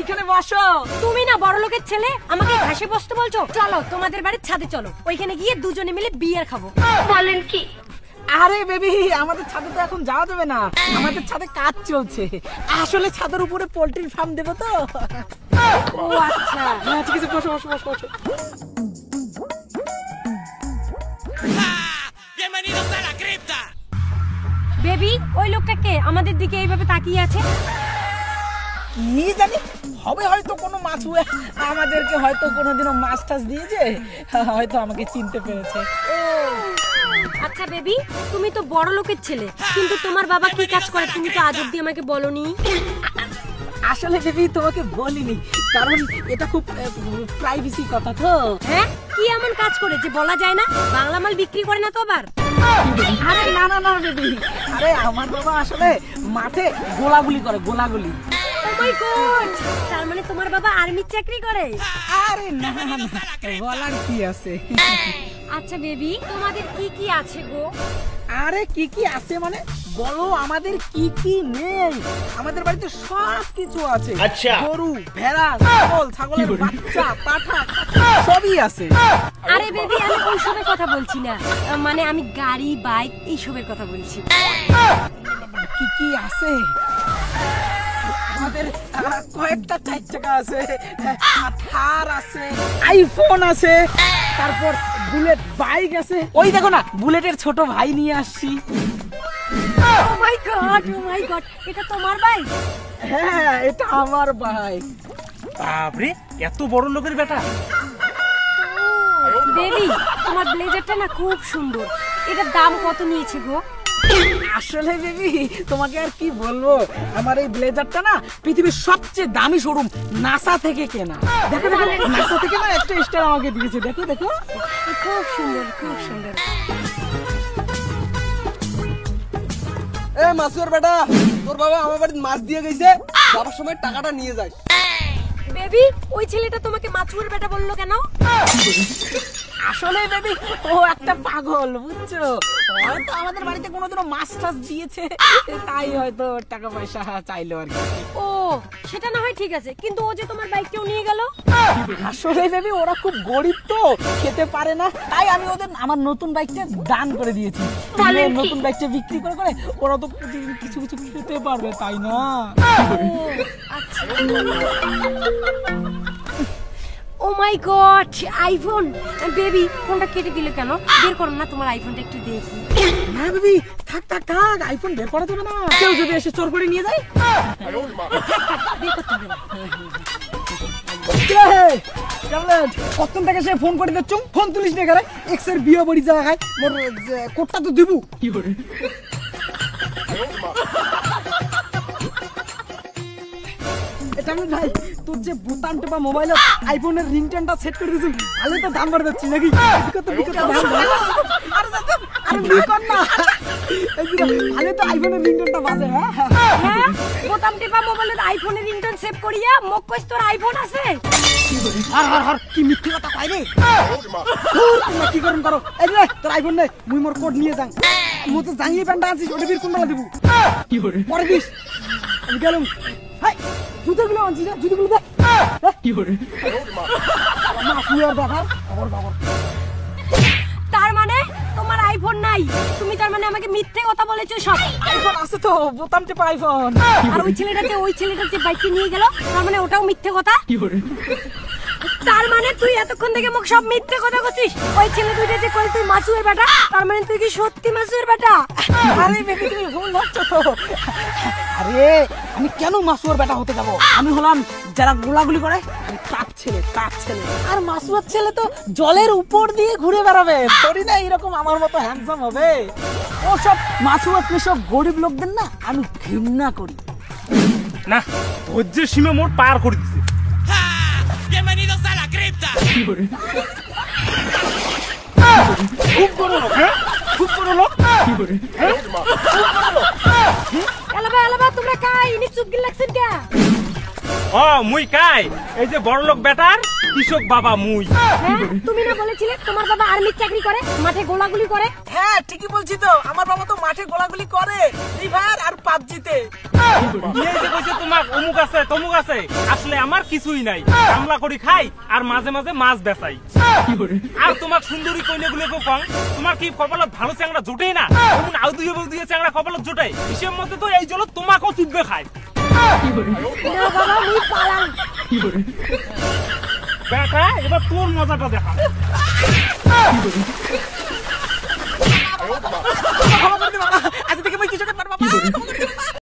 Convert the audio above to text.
এখানে বসো। তুমি না বড় লোকের ছেলে, আমাকে ঘাসে বসতে বলছো? চলো তোমাদের বাড়ির ছাদে চলো, ওইখানে গিয়ে দুজনে মিলে বিয়ার খাবো। বলেন কি? আরে বেবি, আমাদের ছাদে তো এখন যাওয়া যাবে না, আমাদের ছাদে কাজ চলছে। আসলে ছাদের উপরে পোল্ট্রির ফার্ম দেবো তো। ও আচ্ছা, হ্যাঁ ঠিক আছে, বসো বসো বসো বসো। বেবি ওই লোকটা কে আমাদের দিকে এইভাবে তাকিয়ে আছে? কি জানি, হবে হয়তো কোনো মাছুয়া, আমাদেরকে হয়তো কোনোদিনও মাছ টাছ দিয়েছে, হয়তো আমাকে চিনতে পেরেছে। আচ্ছা বেবি, তুমি তো বড় লোকের ছেলে, কিন্তু তোমার বাবা কি কাজ করে তুমি তো আজ অব্দি আমাকে বলনি। আসলে বেবি তোমাকে বলিনি, কারণ এটা খুব প্রাইভেসি কথা তো। হ্যাঁ, কি এমন কাজ করে যে বলা যায় না? বাংলা মাল বিক্রি করে না তো আবার? আরে না না না বেবি, আরে আমার বাবা আসলে মাঠে গোলাগুলি করে, গোলাগুলি। ও মাই গড, তার মানে তোমার বাবা আর্মির চাকরি করে? আরে না না, বলার কি আছে। আচ্ছা বেবি, তোমাদের কি কি আছে গো? আরে কি কি আছে মানে বলো, আমাদের কি কি নেই? আমাদের বাড়িতে সব কিছু আছে। আচ্ছা, গরু, ভেড়া, ছাগল, ছাগলের বাচ্চা, পাঠা সবই আছে। আরে বেবি, আমি ওইসবের কথা বলছি না, মানে আমি গাড়ি, বাইক এইসবের কথা বলছি। কি কি আছে? আমাদের কয়েকটা 4 চাকা আছে, থার আছে, আইফোন আছে, তারপর বুলেট বাইক আছে। ওই দেখো না, বুলেটের ছোট ভাই নিয়ে আসছি। ও মাই গড, ও মাই গড, এটা তোমার বাইক? হ্যাঁ, এটা আমার বাইক। বাপরে, এত বড় লোকের বেটা। বেবি, তোমার ব্লেজারটা না খুব সুন্দর, এটার দাম কত নিয়েছে গো? আসলে বেবি তোমাকে আর কি বলবো, আমার এই ব্লেজারটা না পৃথিবীর সবচেয়ে দামি শোরুম নাসা থেকে কেনা। দেখো দেখো, নাসা থেকে না একটা স্টার আমাকে দিয়েছে, দেখো দেখো। খুব সুন্দর, খুব সুন্দর। এ মাসুর বেটা, তোর বাবা আমার বাড়িতে মাছ দিয়ে গেছে, যাবার সময় টাকাটা নিয়ে যাস। বেবি, ওই ছেলেটা তোমাকে মাছুর বেটা বললো কেন? আসলে বেবি ও একটা পাগল, বুঝছো? হয়তো আমাদের বাড়িতে কোনোদিনও মাছ টাছ দিয়েছে, তাই হয়তো টাকা পয়সা চাইলো আর কি। ও, সেটা না হয় ঠিক আছে, কিন্তু ও যে তোমার বাইকটাও নিয়ে গেল। আসলে বেবি ওরা খুব গরিব তো, খেতে পারে না, তাই আমি ওদের আমার নতুন বাইকটা দান করে দিয়েছি। নতুন বাইকটা বিক্রি করে করে ওরা তো প্রতিদিন কিছু কিছু খেতে পারবে, তাই না? আচ্ছা। ও মাই গড, আইফোন! বেবি, ফোনটা কেটে দিলে কেন? বের করো না তোমার আইফোনটা একটু দেখি। না বেবি, থাক থাক থাক, আইফোন বের করা যাবে না, কেউ যদি এসে চোর করে নিয়ে যায়। বের করতে হবে না। কতক্ষণ থেকে সে ফোন করে দিচ্ছ, ফোন তুলিস না করে, এক্স এর বিয়ে বাড়ি যাওয়া খায়, মোর কোটটা তো দেবো। কি করে এটা আমি ভাই, তোর যে বোতাম টেপা মোবাইলে আইফোনের রিংটোনটা সেট করে দিয়েছিস, তাহলে তো দাম বাড়ে যাচ্ছে নাকি? আরে তো আইফোনের রিংটোনটা বাজে। হ্যাঁ, বোতাম টেপা মোবাইলের আইফোনের রিংটোন সেভ করিয়া মোক কইছ তোর আইফোন আছে? আর আর আর কি মিথ্যে কথা কই রে? তোমরা কি করন করো, এই রে তোর আইফোন নে, মুই মোর কোড নিয়ে যাং, মু তো জাঙ্গি প্যান্ট আনছিস, ওটা বীর কোনটা দিব? কি করে পরে দিস, আমি গেলাম। হাই, জুতোগুলো আনছিস না, জুতোগুলো দে। কি করে মা ফুয়ার ব্যাপার খবর খবর। তার মানে তোমার আইফোন নাই, তুমি তার মানে আমাকে মিথ্যে কথা বলেছো সব? আইফোন আছে তো, বোতাম টেপা আইফোন। আর ওই ছেলেটা যে বাইকটা নিয়ে গেল, তার মানে ওটাও মিথ্যে কথা? কি করে? তার মানে তুই এতক্ষণ থেকে মোক সব মিথ্যে কথা বলছিস? ওই ছেলে দুইটা যে কই তুই মাসুয়ের বেটা, তার মানে তুই কি সত্যি মাসুয়ের বেটা? আরে বেবি তুমি ভুল ভাবছো তো। আরে আমি কেন মাসুয়ার বেটা হতে যাব? আমি হলাম যারা গোলাগুলি করে তার ছেলে, তার ছেলে। আর মাসুয়ার ছেলে তো জলের উপর দিয়ে ঘুরে বেড়াবে, থোড়ি না এরকম আমার মতো হ্যান্ডসাম হবে। ও সব মাসুয়া কৃষক গরিব লোকদের না আমি ঘৃণা করি। না, ধৈর্যের সীমা মোর পার করে দিছে। Bienvenidos a la cripta. খুব বড় লোক, হ্যাঁ? খুব বড় লোক। কি করে? এলাবা তোমরা কাই ইনি চুপ গিল লাগছেন কে? ও মুই কাই, এই যে বড় লোক বেটার কৃষক বাবা মুই। হ্যাঁ তুমি না বলেছিলে তোমার বাবা আর্মির চাকরি করে, মাঠে গোলাগুলি করে? হ্যাঁ ঠিকই বলছি তো, আমার বাবা তো মাঠে গোলাগুলি করে, ফ্রি ফায়ার আর পাবজিতে। এই যে কইছে তোমার অমুক আছে তমুক আছে, আসলে আমার কিছুই নাই, কামলা করি খাই আর মাঝে মাঝে মাছ বেচাই। আর তোমার সুন্দরী কইনেগুলো কম, তোমার কি কপালত ভালো চ্যাংড়া জোটেই না? এমন আউ দুই বউ দিয়ে চ্যাংড়া কপালত জোটে, হিসেব মধ্যে তো এই জল তোমাকেও চুপবে খায়। না বাবা মুই পালাম। বেটা এবার তোর মজাটা দেখা। আজ থেকে মই কিছু করতে পারবো বাবা।